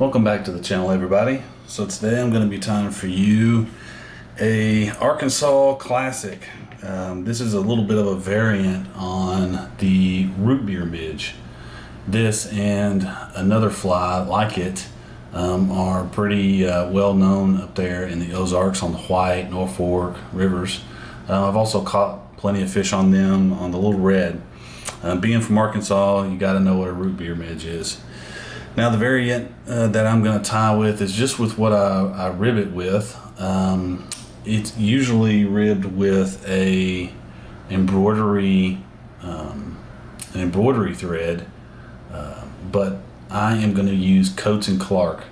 Welcome back to the channel, everybody. So today I'm going to be tying for you a Arkansas classic. This is a little bit of a variant on the Root Beer Midge. This and another fly like it are pretty well known up there in the Ozarks on the White, Norfolk rivers. I've also caught plenty of fish on them on the Little Red. Being from Arkansas, you got to know what a Root Beer Midge is. Now the variant that I'm going to tie with is just with what I rib it with. It's usually ribbed with an embroidery thread, but I am going to use Koch and Clark.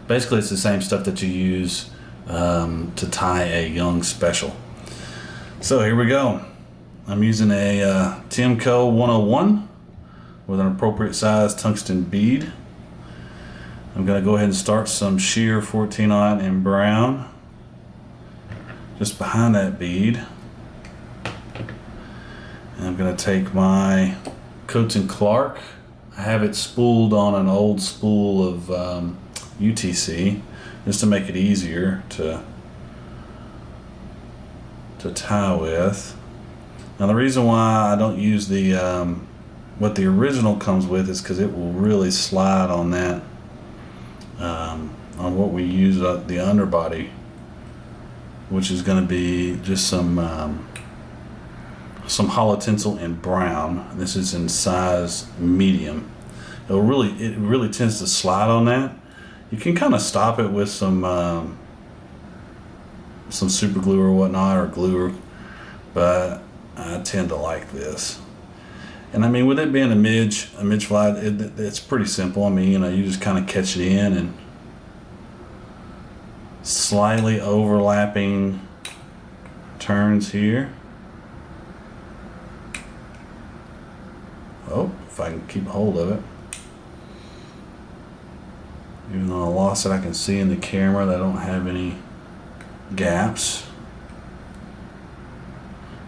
Basically, it's the same stuff that you use to tie a young special. So here we go. I'm using a Timco 101 with an appropriate size tungsten bead. I'm going to go ahead and start some sheer 14-aught in brown just behind that bead. And I'm going to take my Koch and Clark. I have it spooled on an old spool of UTC just to make it easier to tie with. Now the reason why I don't use the what the original comes with is because it will really slide on that. On what we use the underbody, which is going to be just some hollow tinsel in brown. This is in size medium. It really tends to slide on that. You can kind of stop it with some super glue or whatnot, or glue, but I tend to like this. And I mean, with it being a midge fly, it's pretty simple. I mean, you just kind of catch it in and slightly overlapping turns here. Oh, if I can keep hold of it. Even though I lost it, I can see in the camera that I don't have any gaps.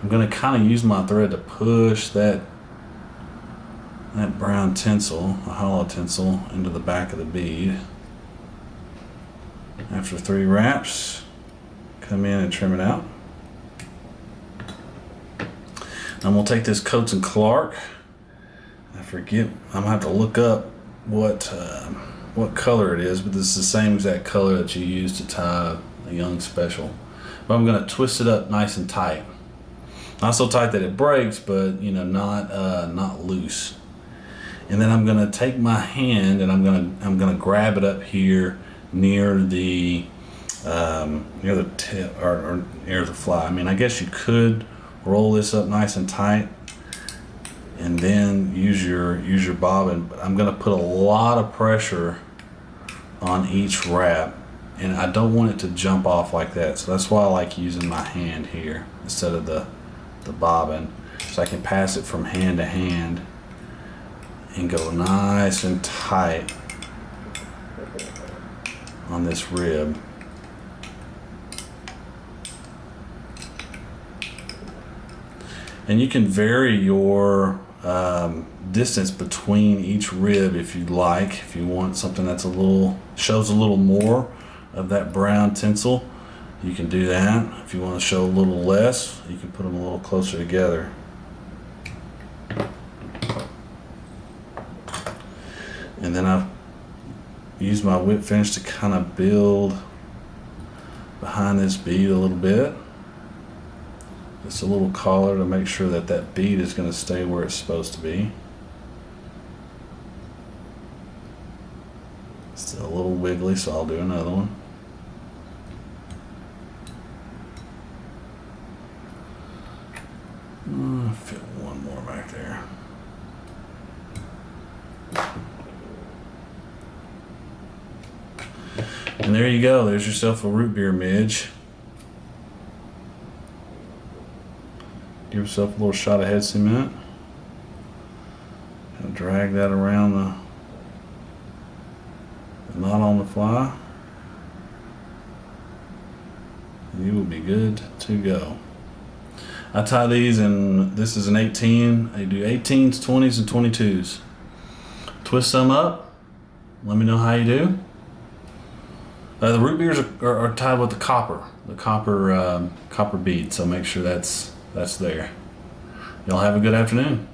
I'm going to kind of use my thread to push that brown tinsel, a hollow tinsel, into the back of the bead. After 3 wraps, come in and trim it out. And we'll take this Koch and Clark. I forget, I'm gonna have to look up what color it is, but this is the same exact color that you use to tie a young special. But I'm gonna twist it up nice and tight. Not so tight that it breaks, but not loose. And then I'm gonna take my hand and I'm gonna grab it up here near the tip or near the fly. I mean, I guess you could roll this up nice and tight and then use your bobbin, but I'm gonna put a lot of pressure on each wrap, and I don't want it to jump off like that. So that's why I like using my hand here instead of the bobbin, so I can pass it from hand to hand and go nice and tight on this rib. And you can vary your distance between each rib if you like. If you want something that's shows a little more of that brown tinsel, you can do that. If you want to show a little less, you can put them a little closer together. And then I've used my whip finish to kind of build behind this bead a little bit. Just a little collar to make sure that bead is going to stay where it's supposed to be. Still a little wiggly, so I'll do another one. Fit one more back there. And there you go. There's yourself a Root Beer Midge. Give yourself a little shot of head cement. And drag that around the knot on the fly. And you will be good to go. I tie these, and this is an 18. I do 18s, 20s, and 22s. Twist some up. Let me know how you do. The root beers are tied with the copper bead, so make sure that's there. Y'all have a good afternoon.